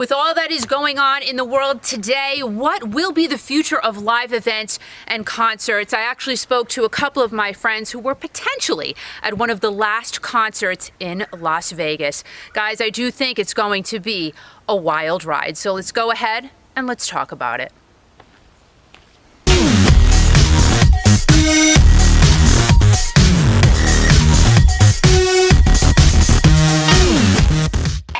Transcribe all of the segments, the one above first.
With all that is going on in the world today, what will be the future of live events and concerts? I actually spoke to a couple of my friends who were potentially at one of the last concerts in Las Vegas. Guys, I do think it's going to be a wild ride. So let's go ahead and let's talk about it.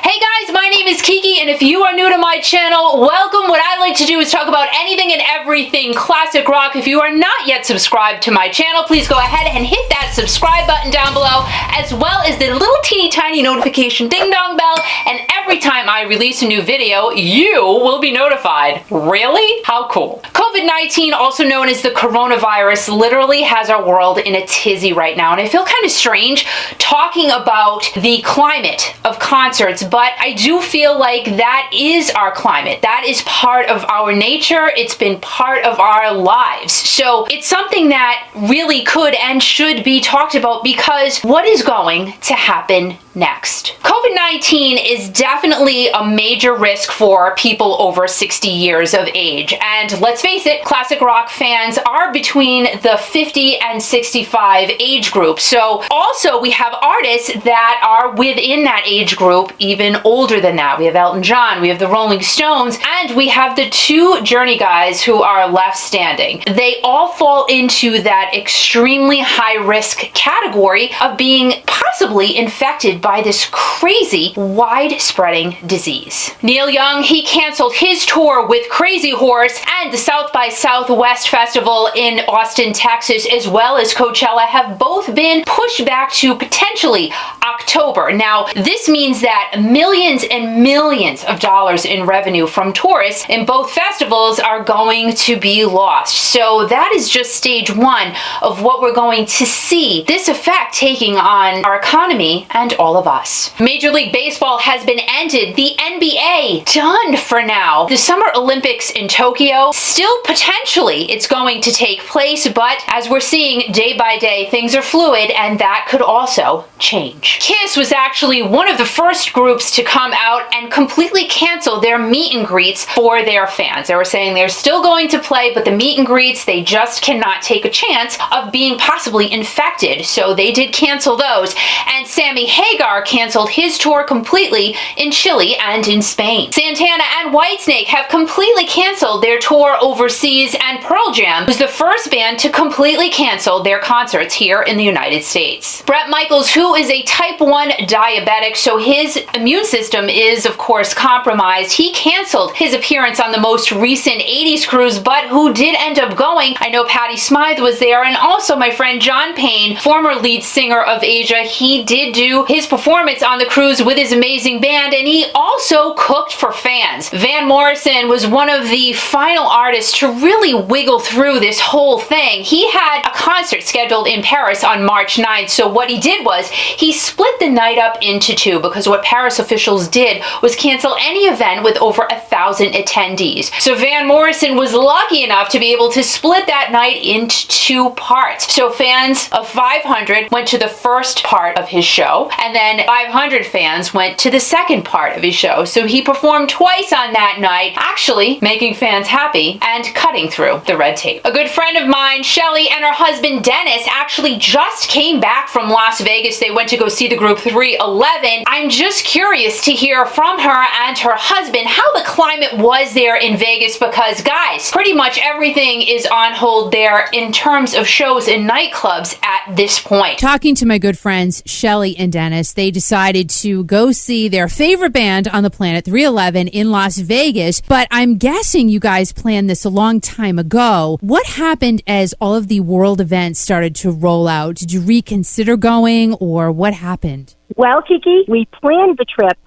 Hey guys, my name is Kiki, and if you are new to my channel, welcome. What I like to do is talk about anything and everything classic rock. If you are not yet subscribed to my channel, please go ahead and hit that subscribe button down below, as well as the little teeny tiny notification ding dong bell, and every time I release a new video, you will be notified. Really? How cool. COVID-19, also known as the coronavirus, literally has our world in a tizzy right now, and I feel kind of strange talking about the climate of concerts, but I do feel like that is our climate. That is part of our nature. It's been part of our lives. So it's something that really could and should be talked about, because what is going to happen next? COVID-19 is definitely a major risk for people over 60 years of age. And let's face it, classic rock fans are between the 50 and 65 age group. So also we have artists that are within that age group, even older than that. We have Elton John, we have the Rolling Stones, and we have the two Journey guys who are left standing. They all fall into that extremely high risk category of being possibly infected by this crazy wide-spreading disease. Neil Young, he canceled his tour with Crazy Horse, and the South by Southwest Festival in Austin, Texas, as well as Coachella, have both been pushed back to potentially October. Now, this means that millions and millions of dollars in revenue from tourists in both festivals are going to be lost. So that is just stage one of what we're going to see this effect taking on our economy and all of us. Major League Baseball has been ended. The NBA done for now. The Summer Olympics in Tokyo, still potentially it's going to take place, but as we're seeing day by day, things are fluid, and that could also change. Kiss was actually one of the first groups to come out and completely cancel their meet and greets for their fans. They were saying they're still going to play, but the meet and greets, they just cannot take a chance of being possibly infected. So they did cancel those. And Sammy Hagar canceled his tour completely in Chile and in Spain. Santana and Whitesnake have completely canceled their tour overseas, and Pearl Jam was the first band to completely cancel their concerts here in the United States. Bret Michaels, who is a type 1 diabetic, so his immune system is of course compromised, he canceled his appearance on the most recent 80s cruise, but who did end up going. I know Patti Smythe was there, and also my friend John Payne, former lead singer of Asia, he did do his performance on the cruise with his amazing band, and he also cooked for fans. Van Morrison was one of the final artists to really wiggle through this whole thing. He had a concert scheduled in Paris on March 9th, so what he did was he split the night up into two, because what Paris officials did was cancel any event with over 1,000 attendees. So Van Morrison was lucky enough to be able to split that night into two parts. So fans of 500 went to the first part of his show, and then 500 fans went to the second part of his show. So he performed twice on that night, actually making fans happy and cutting through the red tape. A good friend of mine, Shelley, and her husband Dennis actually just came back from Las Vegas. They went to go see the group 311. I'm just curious to hear from her and her husband how the climate was there in Vegas, because guys, pretty much everything is on hold there in terms of shows and nightclubs at this point. Talking to my good friends Shelley and Dennis, they decided to go see their favorite band on the planet, 311, in Las Vegas, but I'm guessing you guys planned this a long time ago. What happened as all of the world events started to roll out? Did you reconsider going, or what happened? Well, Kiki, we planned the trip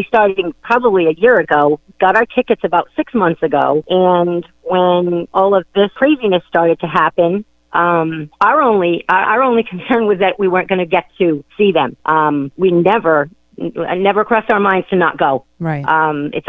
starting probably a year ago. Got our tickets about 6 months ago, and when all of this craziness started to happen, our only concern was that we weren't going to get to see them. We never crossed our minds to not go. Right. It's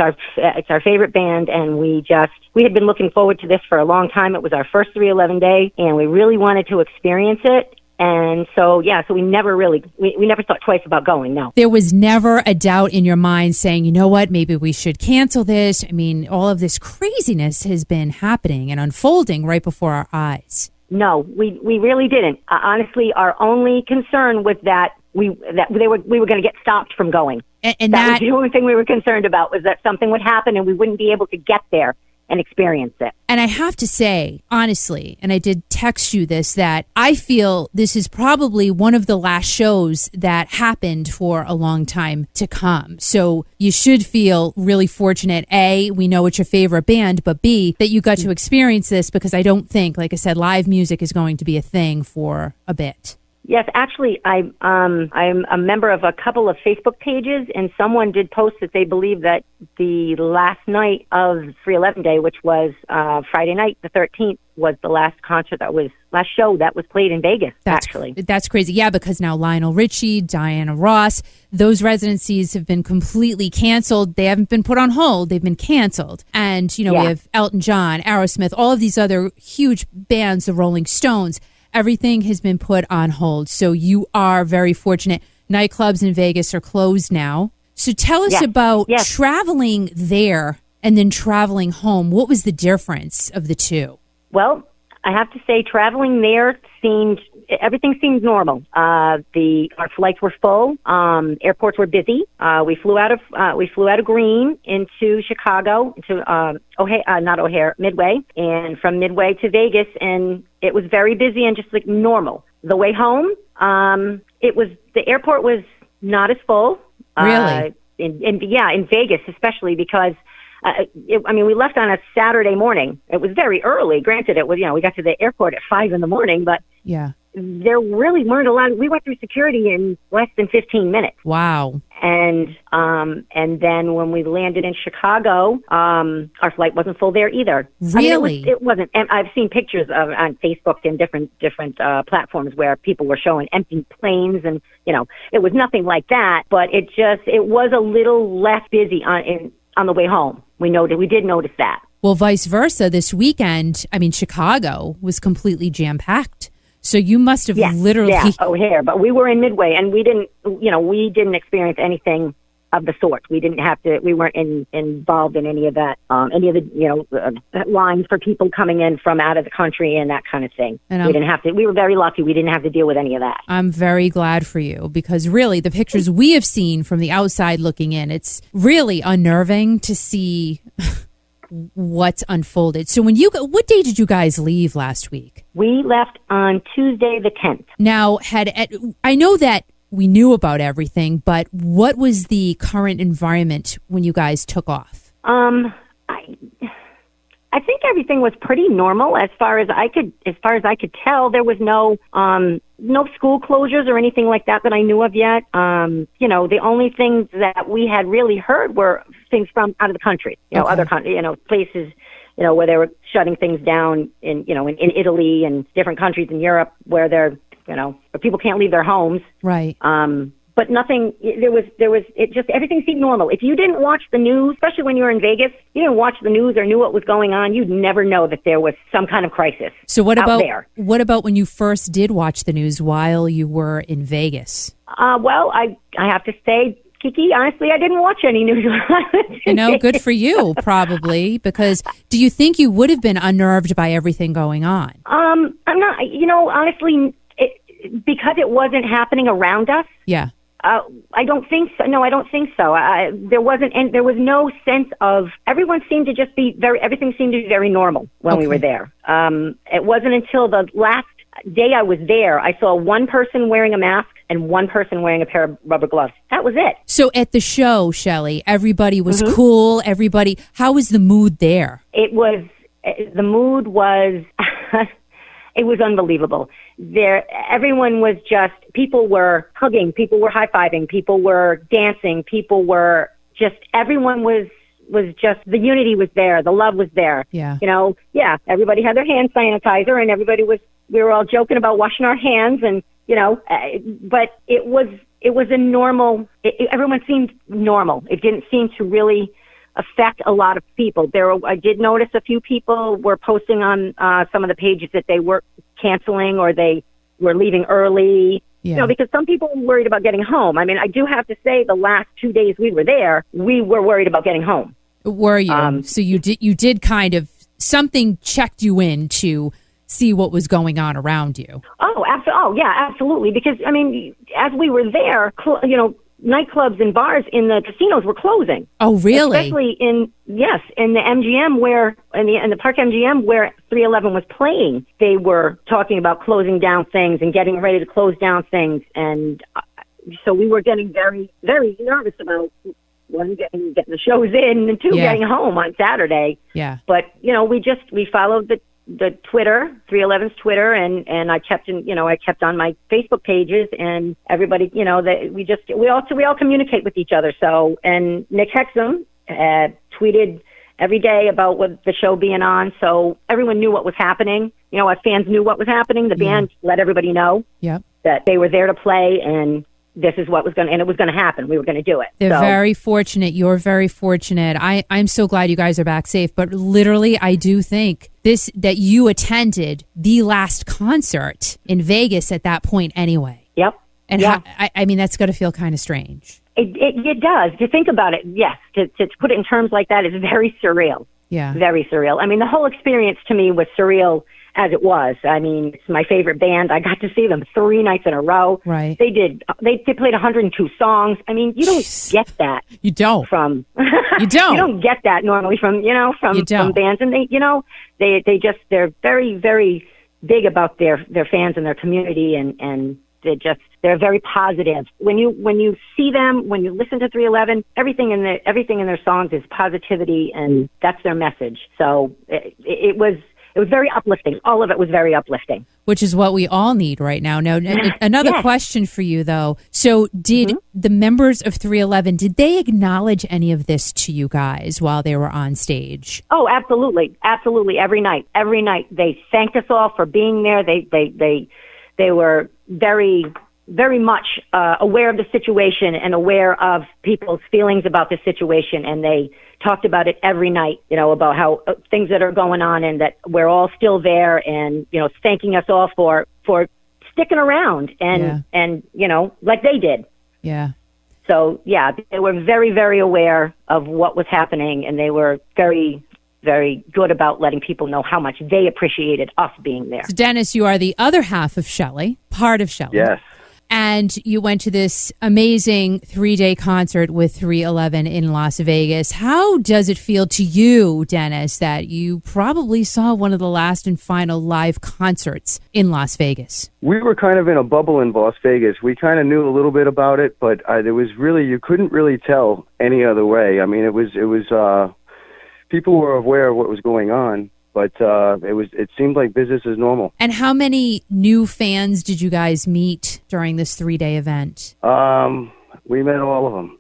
our favorite band, and we had been looking forward to this for a long time. It was our first 311 day, and we really wanted to experience it. And so, so we never we never thought twice about going, no. There was never a doubt in your mind saying, you know what, maybe we should cancel this. I mean, all of this craziness has been happening and unfolding right before our eyes. No, we really didn't. Honestly, our only concern was that we were going to get stopped from going. And that was the only thing we were concerned about, was that something would happen and we wouldn't be able to get there and experience it. And I have to say, honestly, and I did text you this, that I feel this is probably one of the last shows that happened for a long time to come. So you should feel really fortunate. A, we know it's your favorite band, but B, that you got to experience this, because I don't think, like I said, live music is going to be a thing for a bit. Yes, actually, I'm a member of a couple of Facebook pages, and someone did post that they believe that the last night of 311 Day, which was Friday night, the 13th, was the last show that was played in Vegas, actually. That's crazy. Yeah, because now Lionel Richie, Diana Ross, those residencies have been completely canceled. They haven't been put on hold. They've been canceled. And, we have Elton John, Aerosmith, all of these other huge bands, the Rolling Stones. Everything has been put on hold. So you are very fortunate. Nightclubs in Vegas are closed now. So tell us about traveling there and then traveling home. What was the difference of the two? Well, I have to say, traveling there everything seemed normal. Our flights were full. Airports were busy. We flew out of Green into Chicago, into Midway, and from Midway to Vegas, and it was very busy and just like normal. The way home, the airport was not as full. Really? In Vegas, especially because we left on a Saturday morning. It was very early. Granted, it was, we got to the airport at 5 a.m, but there really weren't a lot. We went through security in less than 15 minutes. Wow. And then when we landed in Chicago, our flight wasn't full there either. Really? It wasn't. And I've seen pictures on Facebook and different platforms where people were showing empty planes, and it was nothing like that. But it was a little less busy on the way home. We did notice that. Well, vice versa. This weekend, Chicago was completely jam-packed. So you must have literally... Yeah, O'Hare. But we were in Midway, and we didn't experience anything of the sort. We weren't involved in any of that, any of the, lines for people coming in from out of the country and that kind of thing. And we didn't have to. We were very lucky. We didn't have to deal with any of that. I'm very glad for you, because really the pictures we have seen from the outside looking in, it's really unnerving to see what's unfolded. So what day did you guys leave last week? We left on Tuesday the 10th. Now, I know that we knew about everything, but what was the current environment when you guys took off? I think everything was pretty normal as far as I could tell. There was no school closures or anything like that I knew of yet. The only things that we had really heard were things from out of the country, other places, where they were shutting things down in Italy and different countries in Europe where they're, where people can't leave their homes. Right. But nothing, everything seemed normal. If you didn't watch the news, especially when you were in Vegas, you didn't watch the news or knew what was going on, you'd never know that there was some kind of crisis. So what out about when you first did watch the news while you were in Vegas? Well, I have to say, Kiki, honestly, I didn't watch any news. Good for you, probably, because do you think you would have been unnerved by everything going on? I'm not, honestly, because it wasn't happening around us. Yeah. I don't think so. No, I don't think so. There was no sense of, everything seemed to be very normal when we were there. It wasn't until the last day I was there, I saw one person wearing a mask and one person wearing a pair of rubber gloves. That was it. So at the show, Shelley, everybody was cool. How was the mood there? The mood was, it was unbelievable. Everyone was people were hugging, people were high-fiving, people were dancing, everyone was the unity was there, the love was there. Yeah. Everybody had their hand sanitizer, and we were all joking about washing our hands, and, but it was a normal, everyone seemed normal. It didn't seem to really affect a lot of people. I did notice a few people were posting on some of the pages that they were canceling, or they were leaving early. Yeah. You know, because some people were worried about getting home. I mean, I do have to say the last 2 days we were there, we were worried about getting home. Were you? So you did kind of, something checked you in to see what was going on around you. Oh, yeah, absolutely. Because, I mean, as we were there, you know, nightclubs and bars in the casinos were closing. Oh, really? Especially in the MGM in the Park MGM where 311 was playing, they were talking about closing down things and getting ready to close down things. And so we were getting very, very nervous about, one, getting the shows in, and two, getting home on Saturday. Yeah. But, you know, we followed the Twitter, 311's Twitter, and I kept on my Facebook pages, and everybody, you know, that we all communicate with each other. So, and Nick Hexum tweeted every day about what the show being on, so everyone knew what was happening. You know, our fans knew what was happening. The band let everybody know that they were there to play, and this is what was going to, and it was going to happen. We were going to do it. They're very fortunate. You're very fortunate. I'm so glad you guys are back safe. But literally, I do think that you attended the last concert in Vegas at that point anyway. Yep. And I mean, that's got to feel kind of strange. It does. To think about it, yes. To put it in terms like that is very surreal. Yeah. Very surreal. I mean, the whole experience to me was surreal as it was. I mean, it's my favorite band. I got to see them 3 nights in a row. Right. They played 102 songs. I mean, you don't get that. You don't. You don't. You don't get that normally from bands. And they're very, very big about their fans and their community, and they're very positive. When you see them, when you listen to 311, everything in their songs is positivity, and that's their message. So it was very uplifting. All of it was very uplifting. Which is what we all need right now. Now, another question for you, though. So did the members of 311, did they acknowledge any of this to you guys while they were on stage? Oh, absolutely. Absolutely. Every night. Every night. They thanked us all for being there. They were very, very much aware of the situation and aware of people's feelings about the situation, and they talked about it every night, you know, about how things that are going on, and that we're all still there, and, you know, thanking us all for sticking around and, you know, like they did. Yeah. So, yeah, they were very, very aware of what was happening, and they were very, very good about letting people know how much they appreciated us being there. So, Dennis, you are the other half of Shelley, part of Shelley. Yes. And you went to this amazing 3-day concert with 311 in Las Vegas. How does it feel to you, Dennis, that you probably saw one of the last and final live concerts in Las Vegas? We were kind of in a bubble in Las Vegas. We kind of knew a little bit about it, but there was really, you couldn't really tell any other way. I mean, it was people were aware of what was going on, but it seemed like business as normal. And how many new fans did you guys meet during this 3-day event? We met all of them,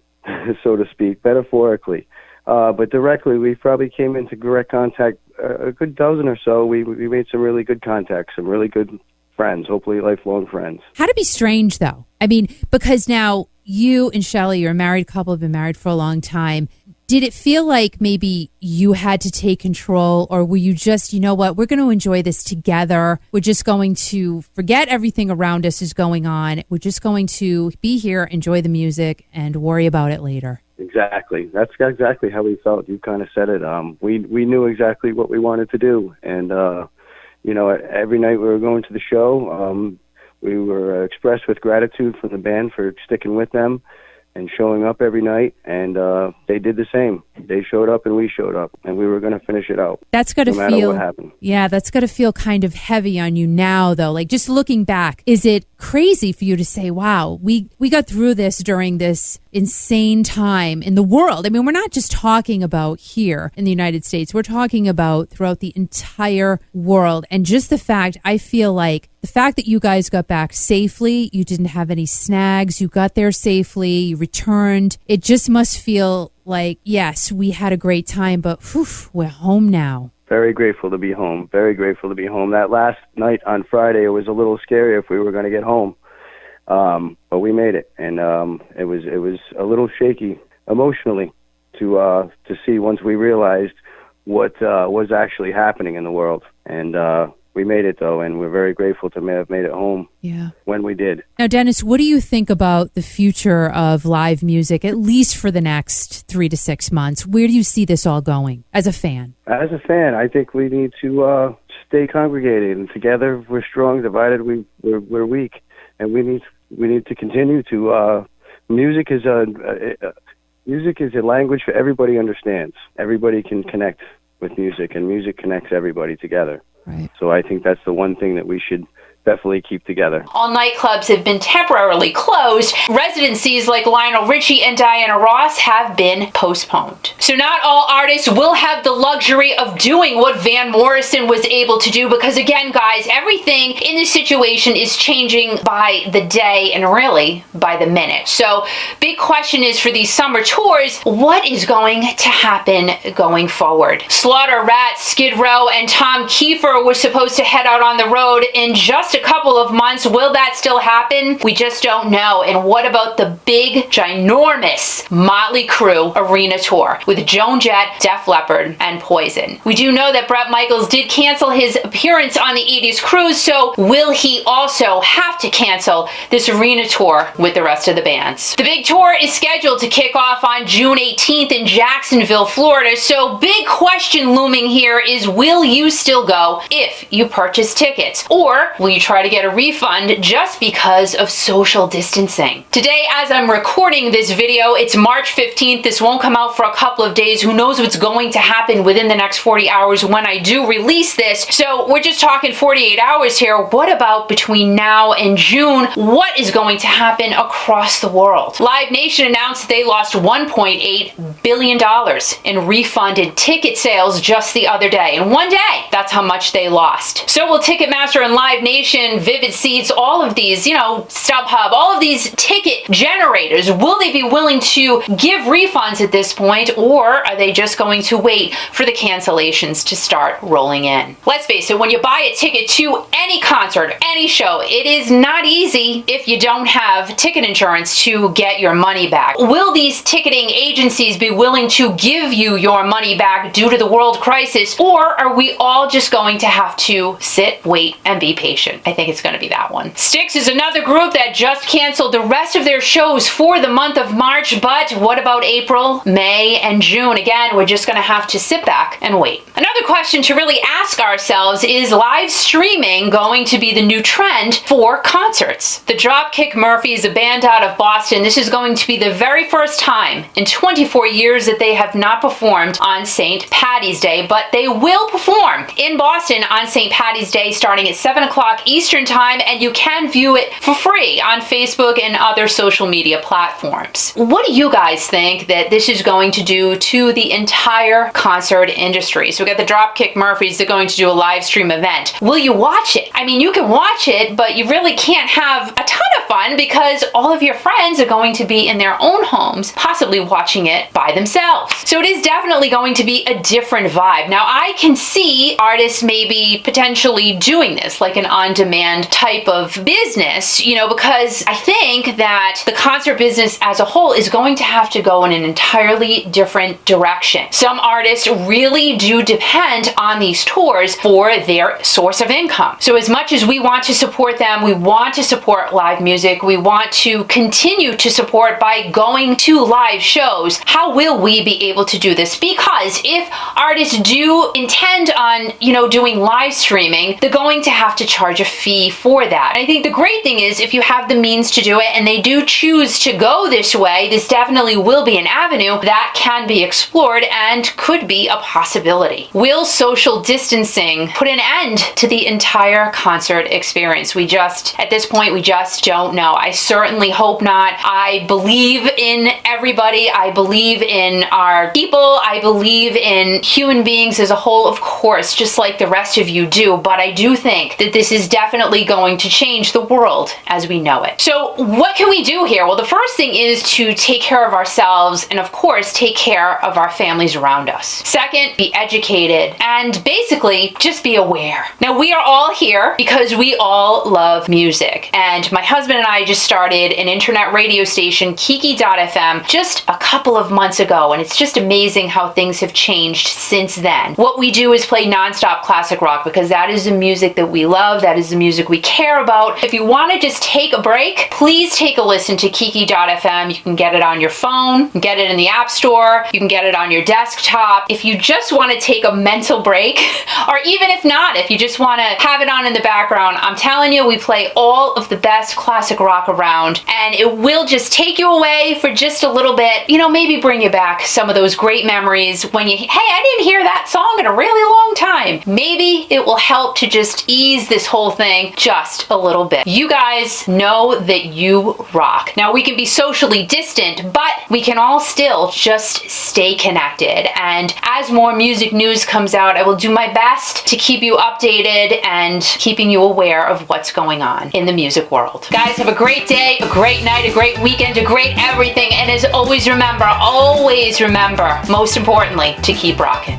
so to speak, metaphorically. But directly, we probably came into direct contact, a good dozen or so. We made some really good contacts, some really good friends, hopefully lifelong friends. How'd it be strange, though? I mean, because now you and Shelley, you're a married couple, have been married for a long time. Did it feel like maybe you had to take control, or were you just, you know what, we're going to enjoy this together. We're just going to forget everything around us is going on. We're just going to be here, enjoy the music, and worry about it later. Exactly. That's exactly how we felt. You kind of said it. We knew exactly what we wanted to do. And, you know, every night we were going to the show, we were expressed with gratitude from the band for sticking with them and showing up every night, and they did the same. They showed up and we showed up, and we were going to finish it out. That's got to feel, no matter what happened. Yeah, that's got to feel kind of heavy on you now, though. Like, just looking back, is it crazy for you to say, wow, we got through this during this insane time in the world? I mean, we're not just talking about here in the United States. We're talking about throughout the entire world. And just the fact, I feel like, the fact that you guys got back safely, you didn't have any snags, you got there safely, you returned, it just must feel like, yes, we had a great time, but whew, we're home now. Very grateful to be home. Very grateful to be home. That last night on Friday, it was a little scary if we were going to get home, but we made it, and it was a little shaky emotionally to see once we realized what was actually happening in the world, and We made it, though, and we're very grateful to have made it home when we did. Now, Dennis, what do you think about the future of live music, at least for the next 3 to 6 months? Where do you see this all going as a fan? As a fan, I think we need to stay congregated, and together we're strong, divided we're weak, and we need to continue to. Music is a language for everybody understands. Everybody can connect with music, and music connects everybody together. Right. So I think that's the one thing that we should definitely keep together. All nightclubs have been temporarily closed. Residencies like Lionel Richie and Diana Ross have been postponed. So not all artists will have the luxury of doing what Van Morrison was able to do, because again, guys, everything in this situation is changing by the day and really by the minute. So big question is, for these summer tours, what is going to happen going forward? Slaughter, Rat, Skid Row, and Tom Kiefer were supposed to head out on the road in just a couple of months. Will that still happen? We just don't know. And what about the big, ginormous Motley Crue arena tour with Joan Jett, Def Leppard, and Poison? We do know that Bret Michaels did cancel his appearance on the 80s cruise, so will he also have to cancel this arena tour with the rest of the bands? The big tour is scheduled to kick off on June 18th in Jacksonville, Florida, so big question looming here is, will you still go if you purchase tickets? Or will you try to get a refund just because of social distancing? Today, as I'm recording this video, it's March 15th. This won't come out for a couple of days. Who knows what's going to happen within the next 40 hours when I do release this. So we're just talking 48 hours here. What about between now and June? What is going to happen across the world? Live Nation announced they lost $1.8 billion in refunded ticket sales just the other day. In one day, that's how much they lost. So will Ticketmaster and Live Nation, Vivid Seats, all of these, StubHub, all of these ticket generators, will they be willing to give refunds at this point, or are they just going to wait for the cancellations to start rolling in? Let's face it, when you buy a ticket to any concert, any show, it is not easy if you don't have ticket insurance to get your money back. Will these ticketing agencies be willing to give you your money back due to the world crisis, or are we all just going to have to sit, wait, and be patient? I think it's going to be that one. Styx is another group that just canceled the rest of their shows for the month of March, but what about April, May, and June? Again, we're just going to have to sit back and wait. Another question to really ask ourselves is, live streaming going to be the new trend for concerts? The Dropkick Murphys, a band out of Boston, this is going to be the very first time in 24 years that they have not performed on St. Paddy's Day, but they will perform in Boston on St. Paddy's Day starting at 7 o'clock Eastern Time, and you can view it for free on Facebook and other social media platforms. What do you guys think that this is going to do to the entire concert industry? So we got the Dropkick Murphys, they're going to do a live stream event. Will you watch it? I mean, you can watch it, but you really can't have a ton of fun because all of your friends are going to be in their own homes, possibly watching it by themselves. So it is definitely going to be a different vibe. Now, I can see artists maybe potentially doing this, like an on-demand type of business, because I think that the concert business as a whole is going to have to go in an entirely different direction. Some artists really do depend on these tours for their source of income. So as much as we want to support them, we want to support live music, we want to continue to support by going to live shows, how will we be able to do this? Because if artists do intend on, doing live streaming, they're going to have to charge a fee for that. I think the great thing is, if you have the means to do it and they do choose to go this way, this definitely will be an avenue that can be explored and could be a possibility. Will social distancing put an end to the entire concert experience? At this point, we just don't know. I certainly hope not. I believe in everybody. I believe in our people. I believe in human beings as a whole, of course, just like the rest of you do. But I do think that this is definitely going to change the world as we know it. So what can we do here? Well, the first thing is to take care of ourselves and, of course, take care of our families around us. Second, be educated and basically just be aware. Now, we are all here because we all love music, and my husband and I just started an internet radio station, Kiki.fm, just a couple of months ago, and it's just amazing how things have changed since then. What we do is play nonstop classic rock because that is the music that we love, that is the music we care about. If you want to just take a break, please take a listen to Kiki.fm. You can get it on your phone, you can get it in the App Store, you can get it on your desktop. If you just want to take a mental break, or even if not, if you just want to have it on in the background, I'm telling you, we play all of the best classic rock around, and it will just take you away for just a little bit, maybe bring you back some of those great memories when hey, I didn't hear that song in a really long time. Maybe it will help to just ease this whole thing just a little bit. You guys know that you rock. Now, we can be socially distant, but we can all still just stay connected. And as more music news comes out, I will do my best to keep you updated and keeping you aware of what's going on in the music world. Guys, have a great day, a great night, a great weekend, a great everything. And as always remember, most importantly, to keep rocking.